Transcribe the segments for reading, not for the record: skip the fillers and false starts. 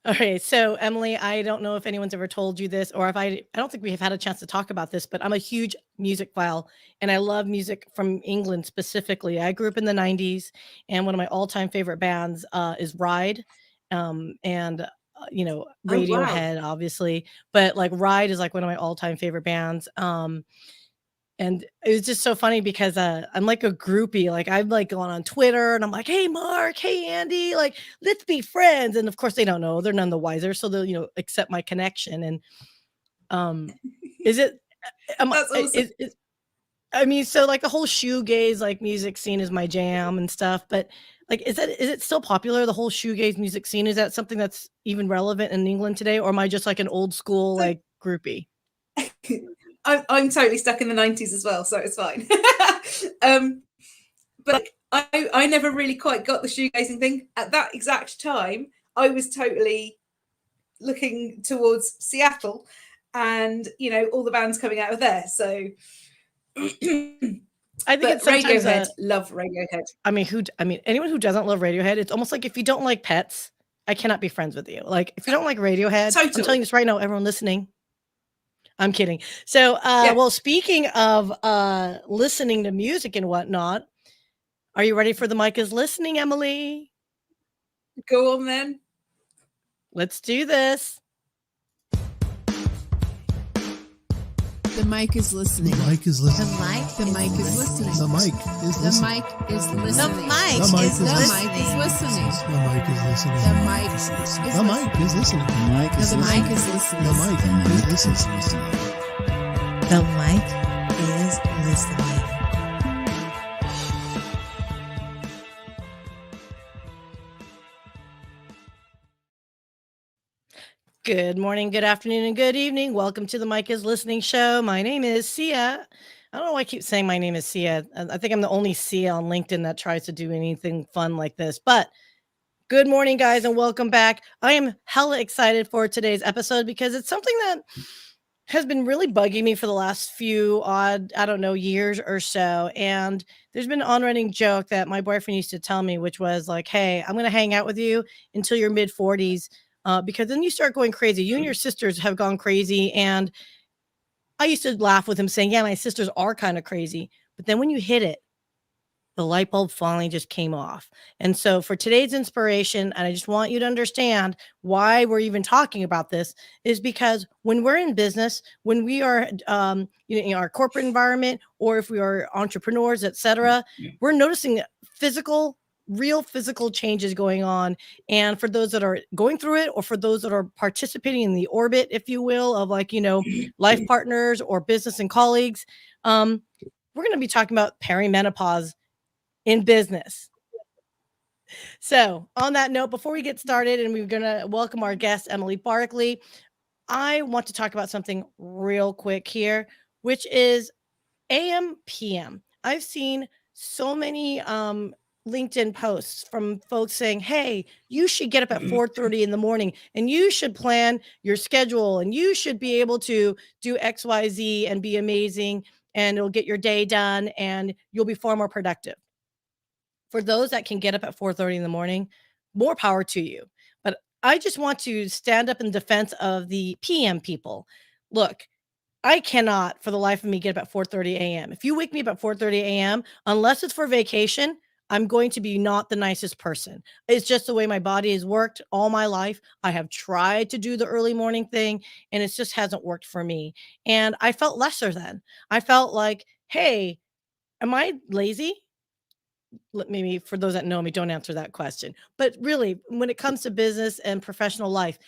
Okay, so Emily, I don't know if anyone's ever told you this, or if I don't think we have had a chance to talk about this, but I'm a huge music file and I love music from England specifically. I grew up in the 90s and one of my all-time favorite bands is Ride. And Oh wow. Radiohead obviously, but like Ride is like one of my all-time favorite bands. And it was just so funny because, I'm like a groupie, like, I've, like, gone on Twitter and I'm like, "Hey, Mark. Hey, Andy. Like, let's be friends." And, of course, they don't know. They're none the wiser, so they'll, accept my connection. And, um, is it am That's awesome. is I mean, so, like, the whole shoegaze, like, music scene is my jam and stuff, but, like, is it still popular, the whole shoegaze music scene? Is that something that's even relevant in England today, or am I just, like, an old school, So like, groupie? I'm totally stuck in the 90s as well, so it's fine. But like, I never really quite got the shoegazing thing. At that exact time, I was totally looking towards Seattle and, all the bands coming out of there. So, I think but it's sometimes Radiohead, a love Radiohead. I mean, anyone who doesn't love Radiohead, it's almost like if you don't like Pets, I cannot be friends with you. Like, if you don't like Radiohead, I'm Totally. telling you this right now, everyone listening. I'm kidding. So, Yeah. well, speaking of listening to music and whatnot, are you ready for the mic is listening, Emily? Go on then. Let's do this. The mic is listening. The mic is listening. The mic is listening. The mic is The listening. mic is The listening. mic The mic is is The listening. mic is listening. The mic is listening. The mic is listening. The mic is listening. The mic The mic is listening. The mic is listening. The mic is listening. Good morning, good afternoon, and good evening. Welcome to the Mike is Listening show. My name is Syya. I don't know why I keep saying my name is Syya. I think I'm the only Syya on LinkedIn that tries to do anything fun like this. But good morning, guys, and welcome back. I am hella excited for today's episode because it's something that has been really bugging me for the last few odd, I don't know, years or so. And there's been an on-running joke that my boyfriend used to tell me, which was like, "Hey, I'm going to hang out with you until your mid 40s. Because then you start going crazy. You and your sisters have gone crazy." And I used to laugh with him saying, "Yeah, my sisters are kind of crazy." But then when you hit it, the light bulb finally just came off. And so for today's inspiration, and I just want you to understand why we're even talking about this, is because when we're in business, when we are in our corporate environment, or if we are entrepreneurs, etc., we're noticing physical real physical changes going on. And for those that are going through it, or for those that are participating in the orbit, if you will, of like, life partners or business and colleagues, we're going to be talking about perimenopause in business. So, on that note, before we get started, and we're going to welcome our guest, Emily Barclay, I want to talk about something real quick here, which is AM, PM. I've seen so many LinkedIn posts from folks saying, "Hey, you should get up at 4:30 in the morning and you should plan your schedule and you should be able to do XYZ and be amazing and it'll get your day done and you'll be far more productive." For those that can get up at 4:30 in the morning, more power to you. But I just want to stand up in defense of the PM people. Look, I cannot for the life of me get up at 4:30 AM. If you wake me up at 4:30 AM, unless it's for vacation, I'm going to be not the nicest person. It's just the way my body has worked all my life. I have tried to do the early morning thing and it just hasn't worked for me. And I felt lesser then. I felt like, "Hey, am I lazy?" Maybe for those that know me, don't answer that question. But really, when it comes to business and professional life,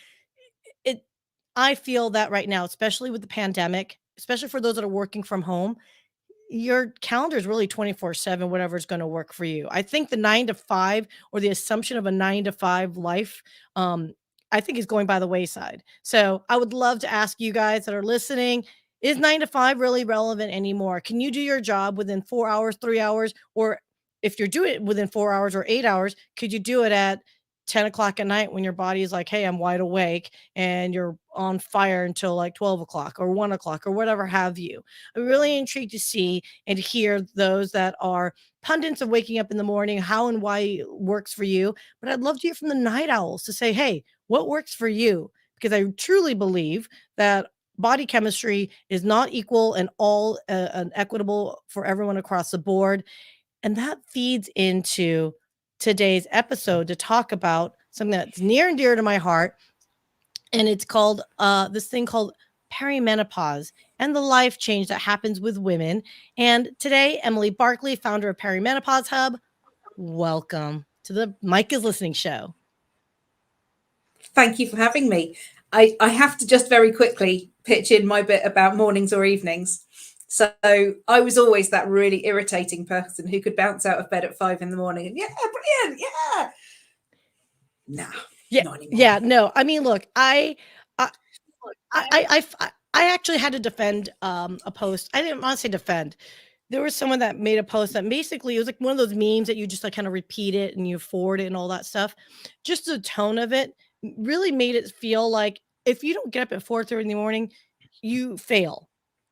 it I feel that right now, especially with the pandemic, especially for those that are working from home, your calendar is really 24/7, whatever's going to work for you. I think the 9 to 5, or the assumption of a 9 to 5 life, I think is going by the wayside. So I would love to ask you guys that are listening, is 9 to 5 really relevant anymore? Can you do your job within 4 hours, 3 hours, or if you're doing it within 4 hours or 8 hours, could you do it at 10 o'clock at night when your body is like, "Hey, I'm wide awake," and you're on fire until like 12 o'clock or 1 o'clock or whatever have you? I'm really intrigued to see and hear those that are pundits of waking up in the morning, how and why it works for you. But I'd love to hear from the night owls to say, hey, what works for you? Because I truly believe that body chemistry is not equal and all and equitable for everyone across the board. And that feeds into today's episode to talk about something that's near and dear to my heart. And it's called this thing called perimenopause and the life change that happens with women. And today, Emily Barclay, founder of Perimenopause Hub, welcome to the Mike is Listening show. Thank you for having me. I have to just very quickly pitch in my bit about mornings or evenings. So I was always that really irritating person who could bounce out of bed at 5 a.m. and yeah, brilliant, yeah. Nah, Yeah, not anymore. yeah, no. I mean, look, I actually had to defend a post. I didn't want to say defend. There was someone that made a post that basically it was like one of those memes that you just like kind of repeat it and you forward it and all that stuff. Just the tone of it really made it feel like if you don't get up at 4:30 in the morning, you fail.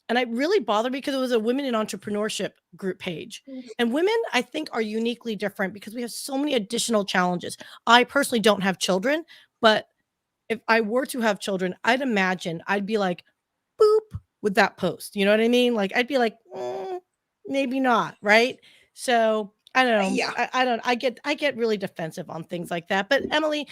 And it really bothered me because it was a women in entrepreneurship group page. And women, I think, are uniquely different because we have so many additional challenges. I personally don't have children, but if I were to have children, I'd imagine I'd be like, boop, with that post. You know what I mean? Like, I'd be like, maybe not. Right. So I don't know. Yeah. I get really defensive on things like that. But Emily,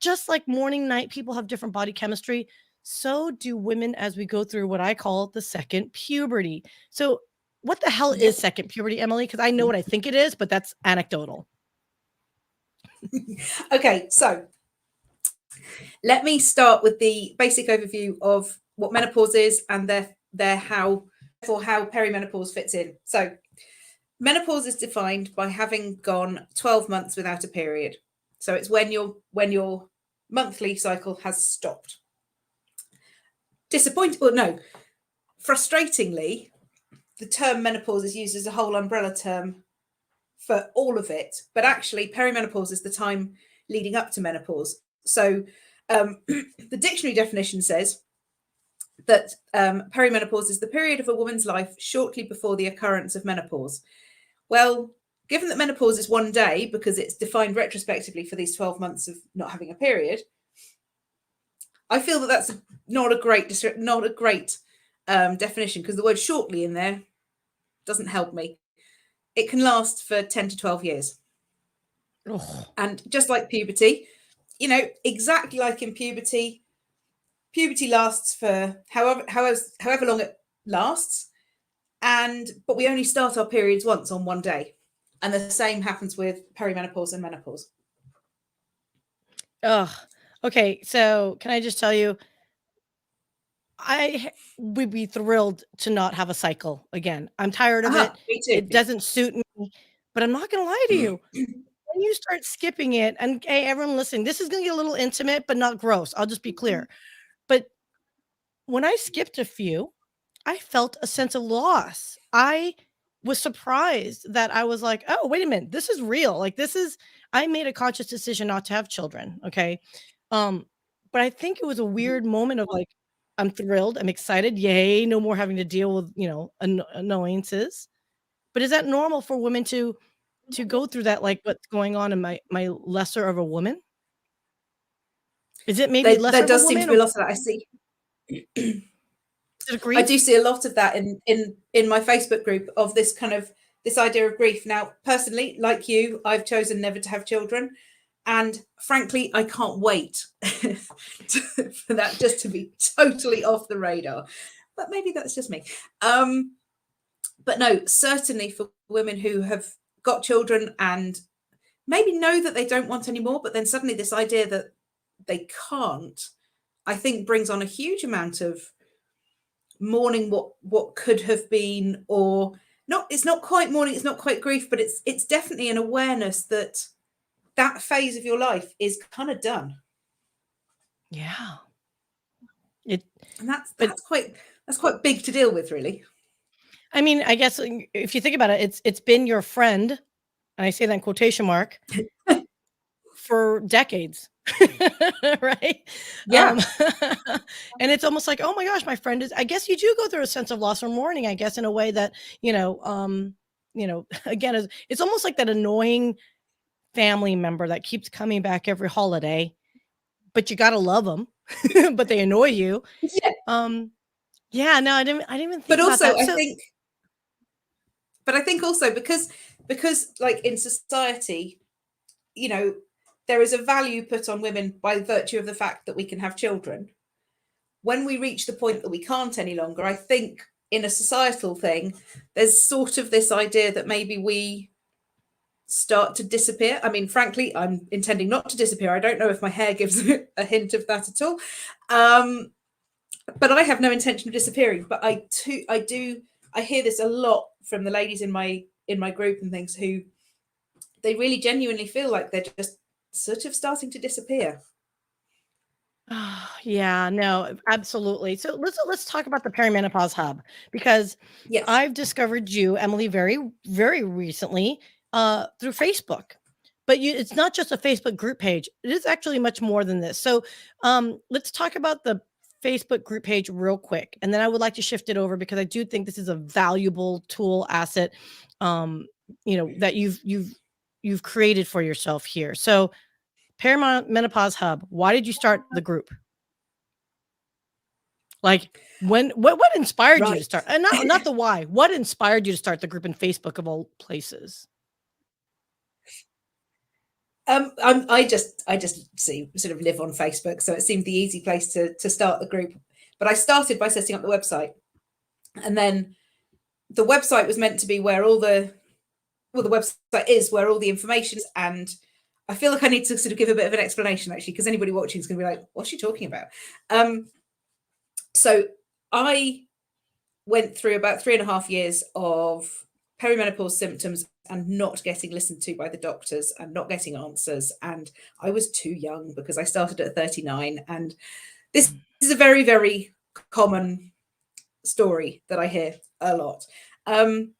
just like morning, night, people have different body chemistry. So do women as we go through what I call the second puberty. So what the hell is second puberty, Emily? Because I know what I think it is, but that's anecdotal. Okay, so let me start with the basic overview of what menopause is and how perimenopause fits in. So menopause is defined by having gone 12 months without a period. So it's when your monthly cycle has stopped. Frustratingly, the term menopause is used as a whole umbrella term for all of it, but actually perimenopause is the time leading up to menopause. So the dictionary definition says that perimenopause is the period of a woman's life shortly before the occurrence of menopause. Well, given that menopause is one day because it's defined retrospectively for these 12 months of not having a period, I feel that that's not a great definition, because the word shortly in there doesn't help me. It can last for 10 to 12 years. Ugh. And just like puberty, exactly like in puberty lasts for however long it lasts. But we only start our periods once on one day. And the same happens with perimenopause and menopause. Ugh. Okay, so can I just tell you, I would be thrilled to not have a cycle again. I'm tired of it. Me too. It doesn't suit me, but I'm not going to lie to you. When you start skipping it, and hey, everyone listening, this is going to get a little intimate, but not gross. I'll just be clear. But when I skipped a few, I felt a sense of loss. I was surprised that I was like, oh, wait a minute, this is real. Like I made a conscious decision not to have children. Okay. But I think it was a weird moment of like, I'm thrilled, I'm excited, yay, no more having to deal with, annoyances. But is that normal for women to go through that, like what's going on in my lesser of a woman? Is it maybe lesser There of a does seem to woman? be a lot of that. I see. Is it grief? I do see a lot of that in my Facebook group of this idea of grief. Now, personally, like you, I've chosen never to have children. And frankly, I can't wait for that just to be totally off the radar. But maybe that's just me. But no, certainly for women who have got children and maybe know that they don't want any more, but then suddenly this idea that they can't, I think brings on a huge amount of mourning what could have been, or not. It's not quite mourning, it's not quite grief, but it's definitely an awareness that phase of your life is kind of done. Yeah. And that's quite big to deal with, really. I mean, I guess if you think about it, it's been your friend, and I say that in quotation mark, for decades. Right? Yeah. And it's almost like, oh my gosh, my friend is, I guess you do go through a sense of loss or mourning, I guess, in a way that, again, it's almost like that annoying family member that keeps coming back every holiday, but you got to love them, but they annoy you. Yeah. Yeah, no, I didn't even think But about also, that. I think also because like in society, there is a value put on women by virtue of the fact that we can have children. When we reach the point that we can't any longer, I think in a societal thing, there's sort of this idea that maybe we start to disappear. I mean, frankly, I'm intending not to disappear. I don't know if my hair gives a hint of that at all. But I have no intention of disappearing. But I hear this a lot from the ladies in my group and things, who they really genuinely feel like they're just sort of starting to disappear. Yeah, no, absolutely. So let's talk about the Perimenopause Hub, because Yes. I've discovered you, Emily, very, very recently through Facebook. But it's not just a Facebook group page. It is actually much more than this. So let's talk about the Facebook group page real quick, and then I would like to shift it over, because I do think this is a valuable tool asset, that you've created for yourself here. So Perimenopause Hub, why did you start the group? Like, what inspired you to start? And not the why. What inspired you to start the group in Facebook of all places? I just see sort of live on Facebook, so it seemed the easy place to start the group. But I started by setting up the website, and then the website was meant to be where the website is where all the information is. And I feel like I need to sort of give a bit of an explanation, actually, because anybody watching is going to be like, what's she talking about? So I went through about 3.5 years of perimenopause symptoms and not getting listened to by the doctors and not getting answers. And I was too young, because I started at 39. And this is a very, very common story that I hear a lot. And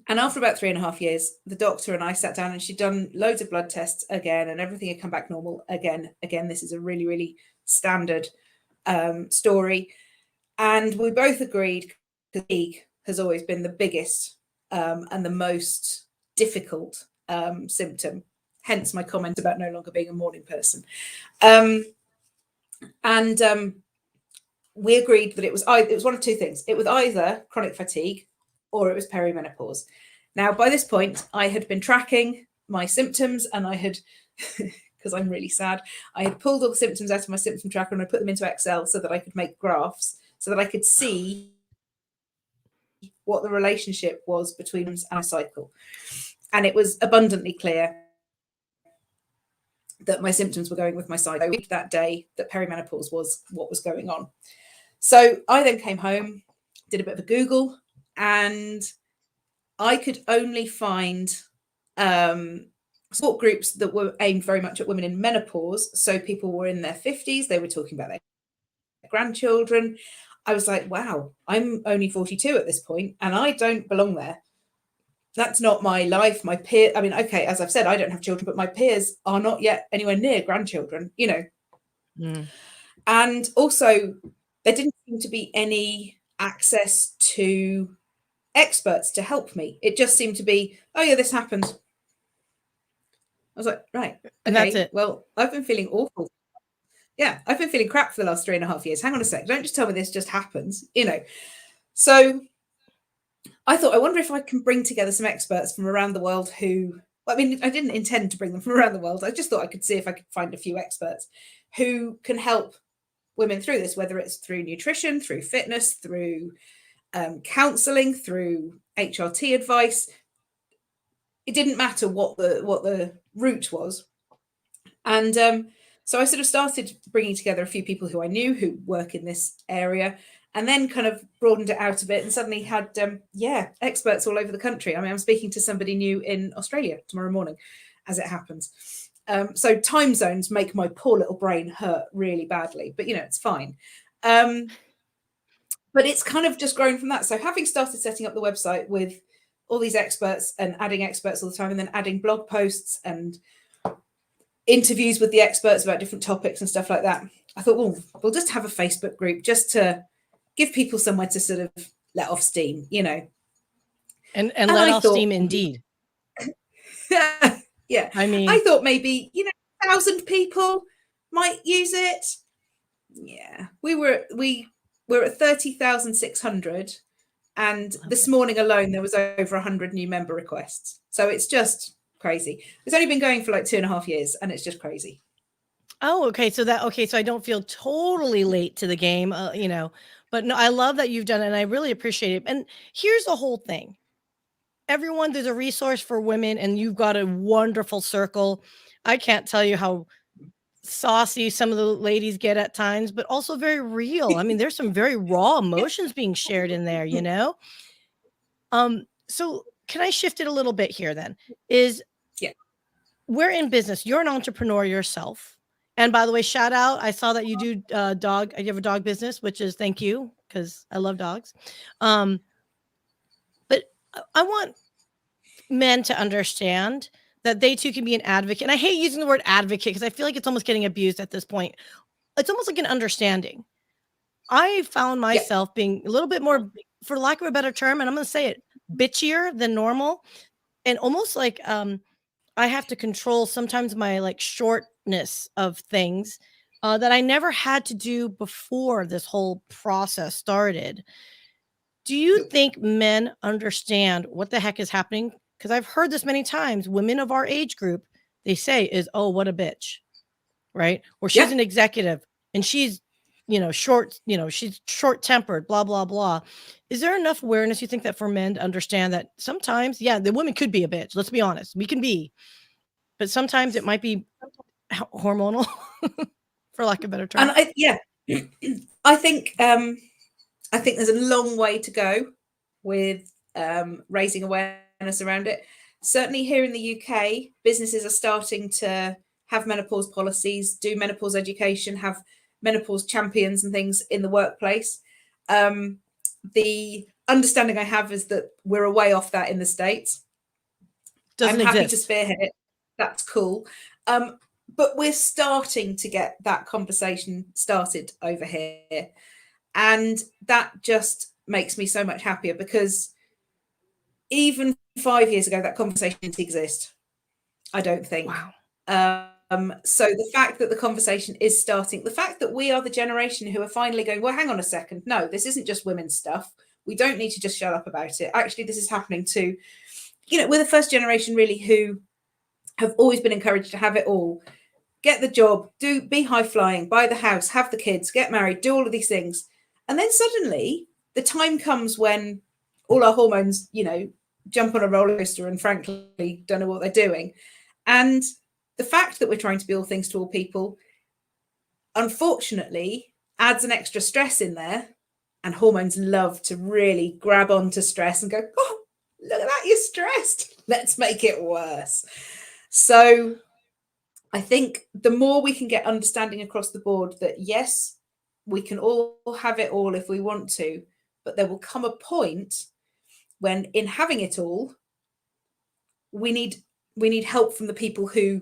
after about 3.5 years, the doctor and I sat down, and she'd done loads of blood tests again, and everything had come back normal again. This is a really, really standard story. And we both agreed fatigue has always been the biggest and the most difficult symptom, hence my comment about no longer being a morning person. We agreed that it was one of two things. It was either chronic fatigue or it was perimenopause. Now, by this point, I had been tracking my symptoms, and I had, because I'm really sad, I had pulled all the symptoms out of my symptom tracker and I put them into Excel so that I could make graphs, so that I could see what the relationship was between them and a cycle. And it was abundantly clear that my symptoms were going with my cycle that day, that perimenopause was what was going on. So I then came home, did a bit of a Google, and I could only find support groups that were aimed very much at women in menopause. So people were in their 50s, they were talking about their grandchildren. I was like, wow, I'm only 42 at this point, and I don't belong there. That's not my life. My peer, I mean, okay, as I've said, I don't have children, but my peers are not yet anywhere near grandchildren, And also, there didn't seem to be any access to experts to help me. It just seemed to be, oh yeah, this happened. I was like, right, okay, and that's it. Well, I've been feeling awful. Yeah, I've been feeling crap for the last 3.5 years. Hang on a sec. Don't just tell me this just happens, So I thought, I wonder if I can bring together some experts from around the world who, I mean, I didn't intend to bring them from around the world. I just thought I could see if I could find a few experts who can help women through this, whether it's through nutrition, through fitness, through counseling, through HRT advice. It didn't matter what the route was. And so I sort of started bringing together a few people who I knew who work in this area, and then kind of broadened it out a bit, and suddenly had, experts all over the country. I mean, I'm speaking to somebody new in Australia tomorrow morning, as it happens. So time zones make my poor little brain hurt really badly, but, it's fine. But it's kind of just grown from that. So having started setting up the website with all these experts and adding experts all the time, and then adding blog posts and interviews with the experts about different topics and stuff like that, I thought, well, we'll just have a Facebook group just to give people somewhere to sort of let off steam, And And let I off thought, steam indeed. yeah, I mean, I thought maybe, 1,000 people might use it. Yeah, we were at 30,600, and this morning alone there was over 100 new member requests. So it's just crazy. It's only been going for like 2.5 years, and it's just crazy. oh, okay. So I don't feel totally late to the game, but no, I love that you've done it and I really appreciate it. And here's the whole thing. Everyone, there's a resource for women and you've got a wonderful circle. I can't tell you how saucy some of the ladies get at times, but also very real. I mean, there's some very raw emotions being shared in there, you know? So can I shift it a little bit here then? Yeah. We're in business. You're an entrepreneur yourself. And by the way, shout out. I saw that you do you have a dog business, which is thank you, because I love dogs. But I want men to understand that they too can be an advocate. And I hate using the word advocate because I feel like it's almost getting abused at this point. It's almost like an understanding. I found myself being a little bit more, for lack of a better term, and I'm going to say it, bitchier than normal. And almost like I have to control sometimes my like shortness of things that I never had to do before this whole process started. Do you think men understand what the heck is happening? Because I've heard this many times. Women of our age group, they say is, oh, what a bitch, right? Or she's an executive and she's, she's short tempered, blah, blah, blah. Is there enough awareness, you think, that for men to understand that sometimes, yeah, the woman could be a bitch. Let's be honest. We can be. But sometimes it might be hormonal, for lack of a better term. And I think there's a long way to go with raising awareness around it. Certainly here in the UK, businesses are starting to have menopause policies, do menopause education, have menopause champions and things in the workplace. The understanding I have is that we're a way off that in the States. Doesn't I'm happy exist. to spearhead it. That's cool. But we're starting to get that conversation started over here. And that just makes me so much happier, because even 5 years ago, that conversation didn't exist, I don't think. Wow. So the fact that the conversation is starting, the fact that we are the generation who are finally going, well, hang on a second. No, this isn't just women's stuff. We don't need to just shut up about it. Actually, this is happening too. We're the first generation really who have always been encouraged to have it all. Get the job, be high flying, buy the house, have the kids, get married, do all of these things. And then suddenly the time comes when all our hormones, jump on a roller coaster and frankly don't know what they're doing. And the fact that we're trying to be all things to all people, unfortunately, adds an extra stress in there. And hormones love to really grab onto stress and go, oh, look at that, you're stressed. Let's make it worse. So I think the more we can get understanding across the board that, yes, we can all have it all if we want to, but there will come a point when, in having it all, we need help from the people who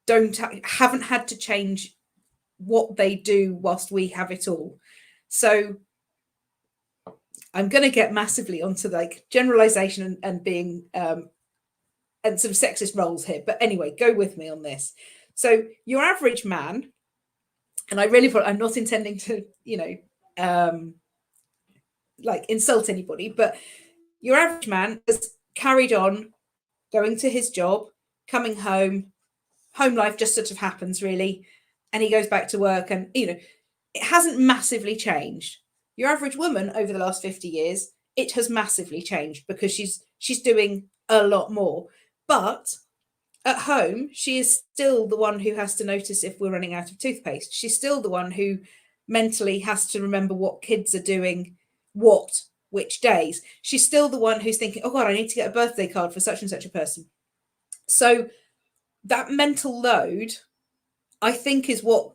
haven't had to change what they do whilst we have it all. So I'm going to get massively onto like generalization and being and some sexist roles here, but anyway, go with me on this. So your average man, and I'm not intending to like insult anybody, but your average man has carried on going to his job, coming home life just sort of happens really, and he goes back to work, and it hasn't massively changed. Your average woman over the last 50 years, it has massively changed, because she's doing a lot more. But at home, she is still the one who has to notice if we're running out of toothpaste. She's still the one who mentally has to remember what kids are doing which days. She's still the one who's thinking, oh God, I need to get a birthday card for such and such a person. So that mental load, I think, is what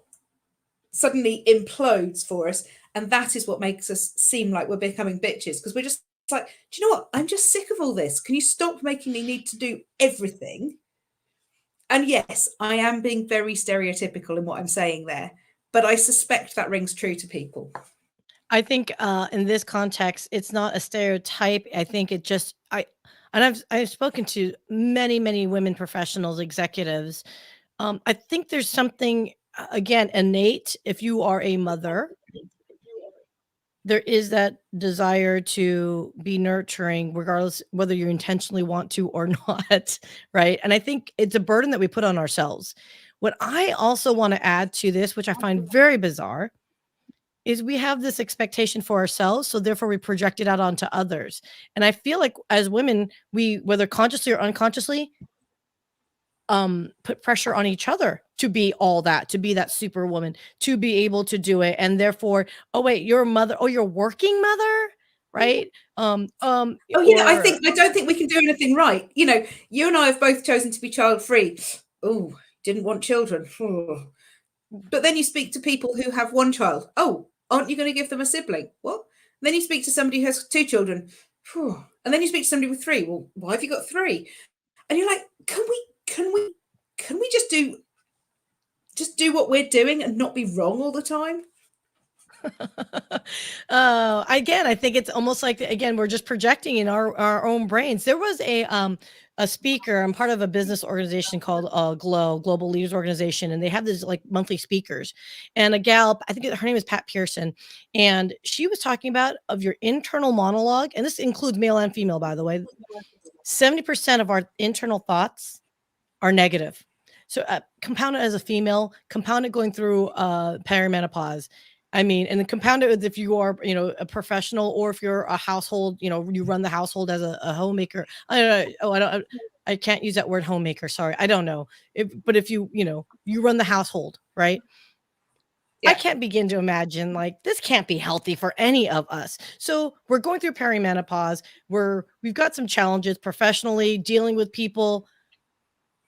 suddenly implodes for us. And that is what makes us seem like we're becoming bitches, because we're just like, do you know what? I'm just sick of all this. Can you stop making me need to do everything? And yes, I am being very stereotypical in what I'm saying there, but I suspect that rings true to people. I think in this context, it's not a stereotype. I think it just I've spoken to many women professionals, executives. I think there's something again innate. If you are a mother, there is that desire to be nurturing, regardless whether you intentionally want to or not, right? And I think it's a burden that we put on ourselves. What I also want to add to this, which I find very bizarre, is we have this expectation for ourselves, so therefore we project it out onto others. And I feel like as women, we, whether consciously or unconsciously, put pressure on each other to be all that, to be that superwoman, to be able to do it. And therefore, oh wait, you're a mother, oh, you're working mother, right? Oh yeah, Or I don't think we can do anything right. You know, you and I have both chosen to be child free. Oh, didn't want children. Oh. But then you speak to people who have one child. Oh, aren't you going to give them a sibling? What? And then you speak to somebody who has 2 children. Phew. And then you speak to somebody with 3. Well, why have you got 3? And you're like, can we just do what we're doing and not be wrong all the time? again, I think it's almost like, again, we're just projecting in our own brains. There was a speaker. I'm part of a business organization called Global Leaders Organization, and they have this like monthly speakers. And a gal, I think her name is Pat Pearson, and she was talking about of your internal monologue, and this includes male and female, by the way. 70% of our internal thoughts are negative. So compound it as a female, compound it going through perimenopause. I mean, and then compound it with if you are, a professional, or if you're a household, you run the household as a homemaker. I don't know. Oh, I can't use that word homemaker. Sorry. I don't know. But if you run the household, right? Yeah. I can't begin to imagine like this can't be healthy for any of us. So we're going through perimenopause. We've got some challenges professionally dealing with people.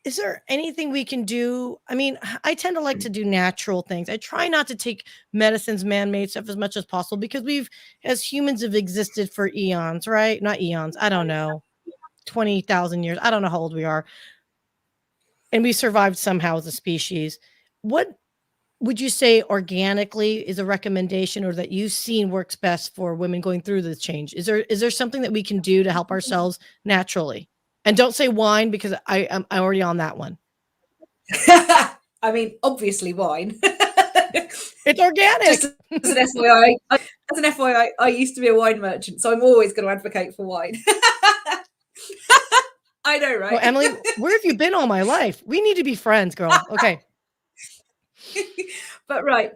Is there anything we can do? I mean, I tend to like to do natural things. I try not to take medicines, man-made stuff as much as possible, because we've, as humans, have existed for eons, right? Not eons. I don't know. 20,000 years. I don't know how old we are. And we survived somehow as a species. What would you say organically is a recommendation, or that you've seen works best for women going through this change? Is there something that we can do to help ourselves naturally? And don't say wine, because I'm already on that one. I mean, obviously wine. It's organic. Just as an FYI, I used to be a wine merchant, so I'm always going to advocate for wine. I know, right? Well, Emily, where have you been all my life? We need to be friends, girl. Okay. But right,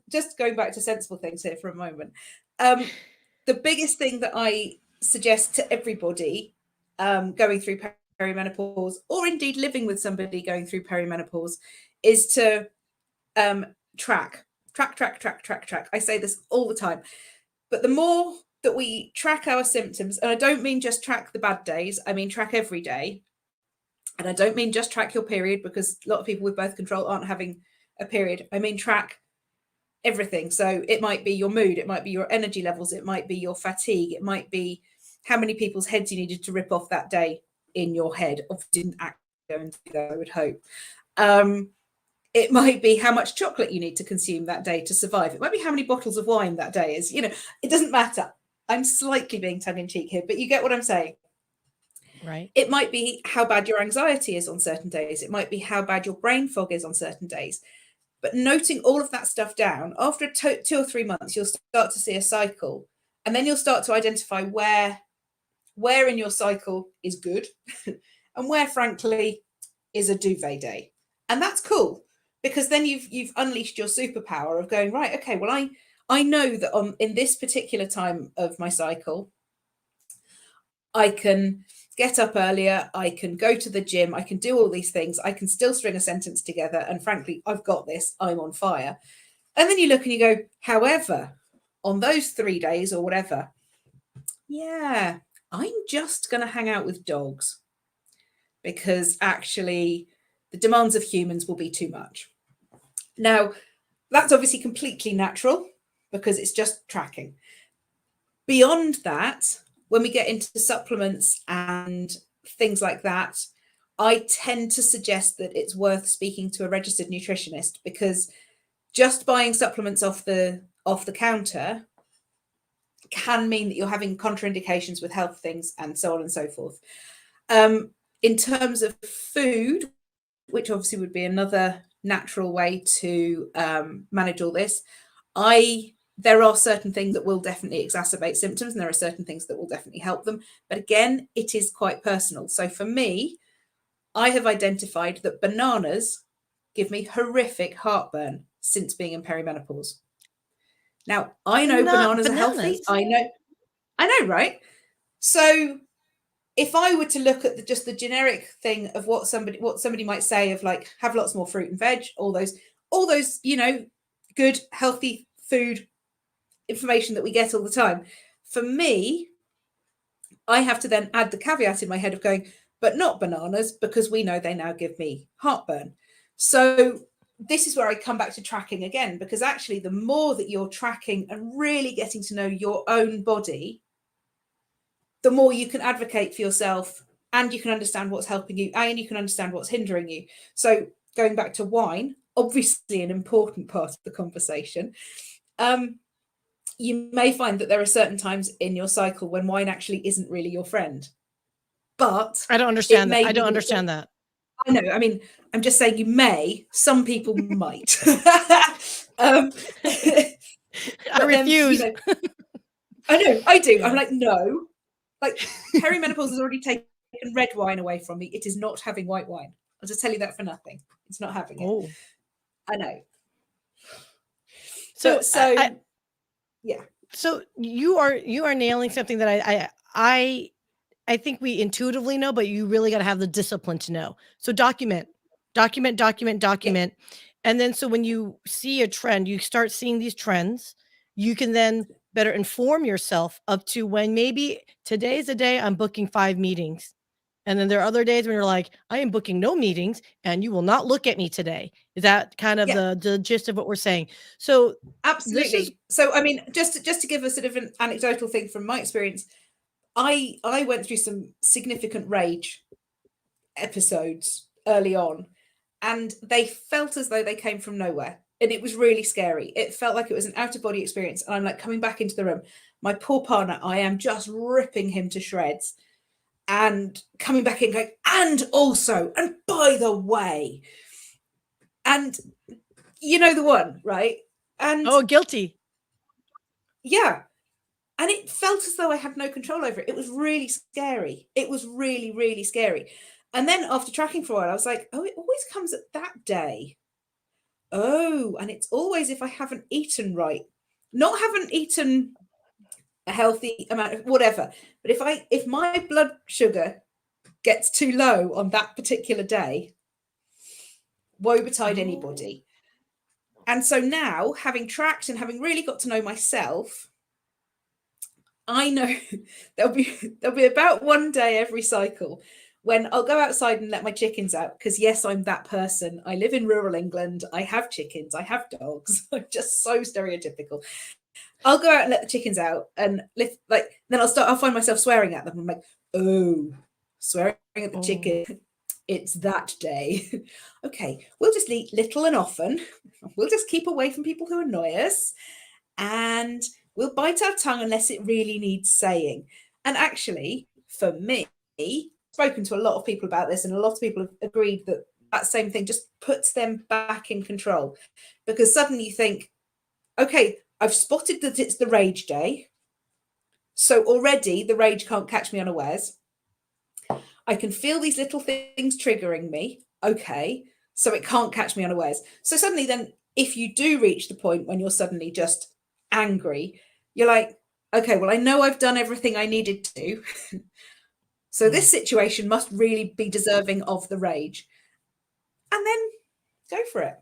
just going back to sensible things here for a moment. The biggest thing that I suggest to everybody going through perimenopause, or indeed living with somebody going through perimenopause, is to track. I say this all the time, but the more that we track our symptoms, and I don't mean just track the bad days, I mean track every day. And I don't mean just track your period, because a lot of people with birth control aren't having a period. I mean track everything. So it might be your mood, it might be your energy levels, it might be your fatigue, it might be how many people's heads you needed to rip off that day in your head. Obviously didn't actually go into that, I would hope. It might be how much chocolate you need to consume that day to survive. It might be how many bottles of wine that day is. It doesn't matter. I'm slightly being tongue-in-cheek here, but you get what I'm saying. Right. It might be how bad your anxiety is on certain days. It might be how bad your brain fog is on certain days. But noting all of that stuff down, after 2 or 3 months, you'll start to see a cycle. And then you'll start to identify where in your cycle is good and where, frankly, is a duvet day. And that's cool, because then you've unleashed your superpower of going, right, okay, well, I know that in this particular time of my cycle, I can get up earlier, I can go to the gym, I can do all these things, I can still string a sentence together, and frankly, I've got this, I'm on fire. And then you look and you go, however, on those 3 days or whatever, yeah, I'm just going to hang out with dogs, because actually the demands of humans will be too much. Now, that's obviously completely natural, because it's just tracking. Beyond that, when we get into supplements and things like that, I tend to suggest that it's worth speaking to a registered nutritionist, because just buying supplements off the counter can mean that you're having contraindications with health things and so on and so forth. In terms of food, which obviously would be another natural way to manage all this, there are certain things that will definitely exacerbate symptoms, and there are certain things that will definitely help them. But again, it is quite personal. So for me, I have identified that bananas give me horrific heartburn since being in perimenopause. Now, I know Not bananas are healthy. bananas. I know, right? So if I were to look at just the generic thing of what somebody might say of like, have lots more fruit and veg, all those, good, healthy food information that we get all the time. For me, I have to then add the caveat in my head of going, but not bananas, because we know they now give me heartburn. So this is where I come back to tracking again, because actually the more that you're tracking and really getting to know your own body, the more you can advocate for yourself, and you can understand what's helping you, and you can understand what's hindering you. So going back to wine, obviously an important part of the conversation. You may find that there are certain times in your cycle when wine actually isn't really your friend. But I don't understand that. I don't understand that. I know. I mean, I'm just saying you may. Some people might. I refuse. I know. I do. I'm like, no. Like, perimenopause has already taken red wine away from me. It is not having white wine. I'll just tell you that for nothing. It's not having it. Oh. I know. So yeah. So you are nailing something that I think we intuitively know, but you really got to have the discipline to know. So document. Yeah. And then so when you see a trend, you start seeing these trends, you can then better inform yourself up to when maybe today's the day I'm booking 5 meetings. And then there are other days when you're like, I am booking no meetings and you will not look at me today. Is that kind of the gist of what we're saying? So absolutely. So, I mean, just to give a sort of an anecdotal thing from my experience, I went through some significant rage episodes early on, and they felt as though they came from nowhere. And it was really scary. It felt like it was an out-of-body experience. And I'm like coming back into the room. My poor partner, I am just ripping him to shreds. And coming back in going, and also, and by the way, and you know the one, right? And guilty. Yeah. And it felt as though I had no control over it. It was really scary. It was really, really scary. And then after tracking for a while, I was like, oh, it always comes at that day. Oh, and it's always if I haven't eaten right. Not haven't eaten a healthy amount of whatever. But if my blood sugar gets too low on that particular day, woe betide anybody. And so now, having tracked and having really got to know myself, I know there'll be about one day every cycle when I'll go outside and let my chickens out, because yes, I'm that person. I live in rural England. I have chickens. I have dogs. I'm just so stereotypical. I'll go out and let the chickens out, and then I'll find myself swearing at them. I'm like, oh, swearing at the chicken. It's that day. Okay, we'll just eat little and often. We'll just keep away from people who annoy us, and we'll bite our tongue unless it really needs saying. And actually, for me, I've spoken to a lot of people about this, and a lot of people have agreed that same thing just puts them back in control, because suddenly you think, okay, I've spotted that it's the rage day. So already the rage can't catch me unawares. I can feel these little things triggering me. Okay, so it can't catch me unawares. So suddenly then, if you do reach the point when you're suddenly just angry, you're like, okay, well, I know I've done everything I needed to. So this situation must really be deserving of the rage. And then go for it.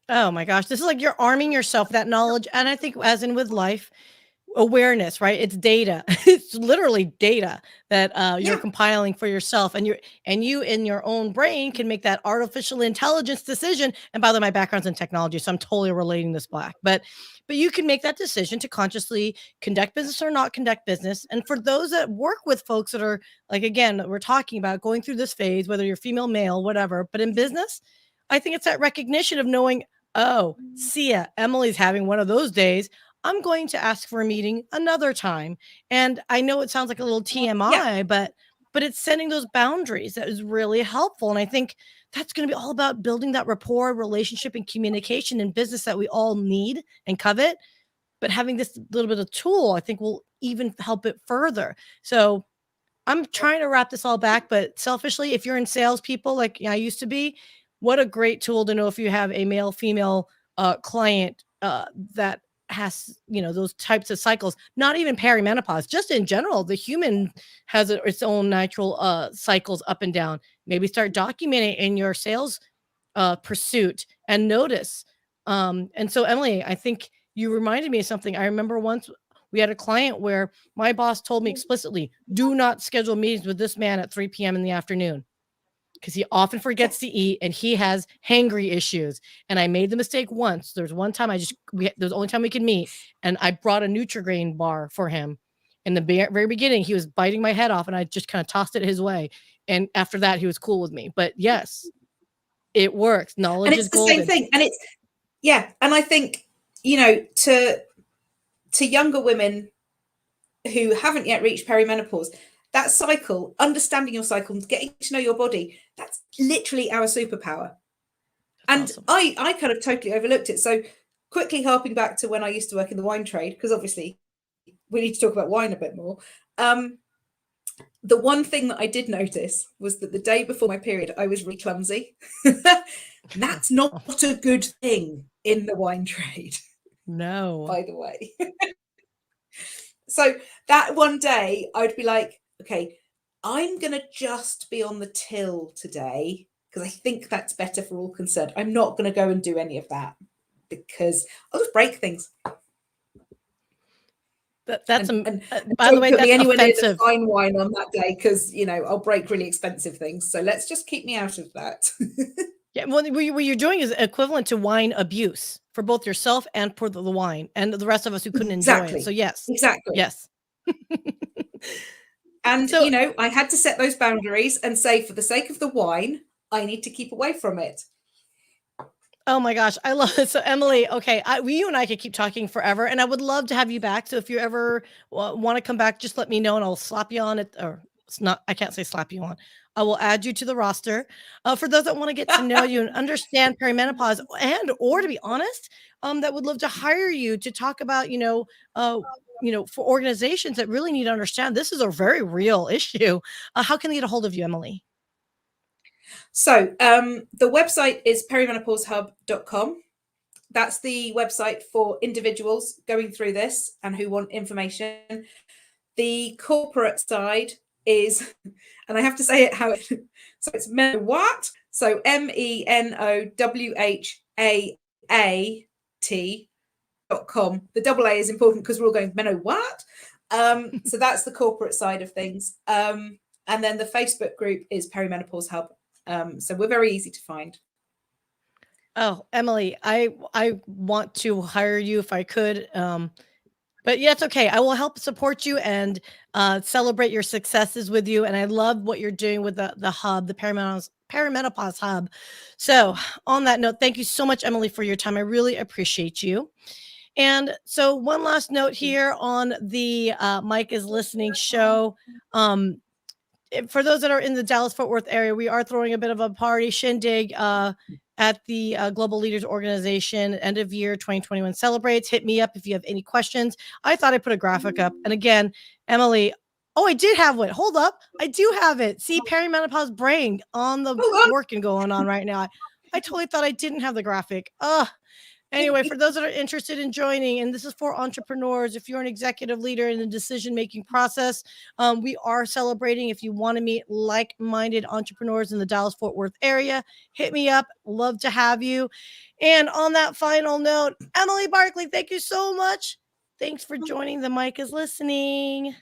Oh my gosh. This is like you're arming yourself with that knowledge. And I think as in with life, awareness, right? It's data. It's literally data that you're compiling for yourself, and you in your own brain can make that artificial intelligence decision. And by the way, my background's in technology, so I'm totally relating this back. But you can make that decision to consciously conduct business or not conduct business. And for those that work with folks that are like, again, we're talking about going through this phase, whether you're female, male, whatever, but in business, I think it's that recognition of knowing, oh, Syya, Emily's having one of those days. I'm going to ask for a meeting another time. And I know it sounds like a little TMI, but it's setting those boundaries that is really helpful. And I think that's going to be all about building that rapport, relationship, and communication in business that we all need and covet. But having this little bit of tool, I think, will even help it further. So I'm trying to wrap this all back, but selfishly, if you're in sales, people like I used to be, what a great tool to know if you have a male, female client that has, those types of cycles, not even perimenopause, just in general, the human has its own natural cycles up and down. Maybe start documenting in your sales pursuit and notice. And so, Emily, I think you reminded me of something. I remember once we had a client where my boss told me explicitly, do not schedule meetings with this man at 3 p.m. in the afternoon because he often forgets to eat and he has hangry issues. And I made the mistake once. There's one time there was the only time we could meet, and I brought a Nutri-Grain bar for him. In the very beginning, he was biting my head off, and I just kind of tossed it his way. And after that, he was cool with me. But yes, it works. Knowledge is golden. And it's the same thing. And it's, and I think, to younger women who haven't yet reached perimenopause, that cycle, understanding your cycle, getting to know your body, that's literally our superpower. That's awesome. I kind of totally overlooked it. So quickly harping back to when I used to work in the wine trade, because obviously we need to talk about wine a bit more. The one thing that I did notice was that the day before my period, I was really clumsy. That's not a good thing in the wine trade. No. By the way. So that one day I'd be like, okay, I'm going to just be on the till today because I think that's better for all concerned. I'm not going to go and do any of that because I'll just break things. That's by the way, that's anywhere near the fine wine on that day because I'll break really expensive things. So let's just keep me out of that. Yeah, what you're doing is equivalent to wine abuse for both yourself and for the wine and the rest of us who couldn't enjoy it. So yes, exactly, yes. And so, I had to set those boundaries and say, for the sake of the wine, I need to keep away from it. Oh my gosh, I love it. So Emily, okay, you and I could keep talking forever, and I would love to have you back. So if you ever want to come back, just let me know, and I'll slap you on it. Or it's not, I can't say slap you on. I will add you to the roster. For those that want to get to know you and understand perimenopause, or to be honest, that would love to hire you to talk about, for organizations that really need to understand this is a very real issue. How can they get a hold of you, Emily? So the website is perimenopaushub.com. That's the website for individuals going through this and who want information. The corporate side is, and I have to say it how it, so it's Menowhat. So MENOWHAAT.com. The double A is important because we're all going Menowhat. So that's the corporate side of things. And then the Facebook group is Perimenopause Hub. So we're very easy to find. Oh, Emily, I want to hire you if I could. But yeah, it's okay. I will help support you and celebrate your successes with you. And I love what you're doing with the hub, the Perimenopause Hub. So on that note, thank you so much, Emily, for your time. I really appreciate you. And so one last note here on the Mike is Listening show. For those that are in the Dallas-Fort Worth area, we are throwing a bit of a party shindig at the Global Leaders Organization end of year 2021 celebrates. Hit me up if you have any questions. I thought I put a graphic up. And again, Emily, I did have one. Hold up. I do have it. See, perimenopause brain on the working going on right now. I totally thought I didn't have the graphic. Anyway, for those that are interested in joining, and this is for entrepreneurs, if you're an executive leader in the decision-making process, we are celebrating. If you want to meet like-minded entrepreneurs in the Dallas-Fort Worth area, hit me up. Love to have you. And on that final note, Emily Barclay, thank you so much. Thanks for joining the Mike is Listening.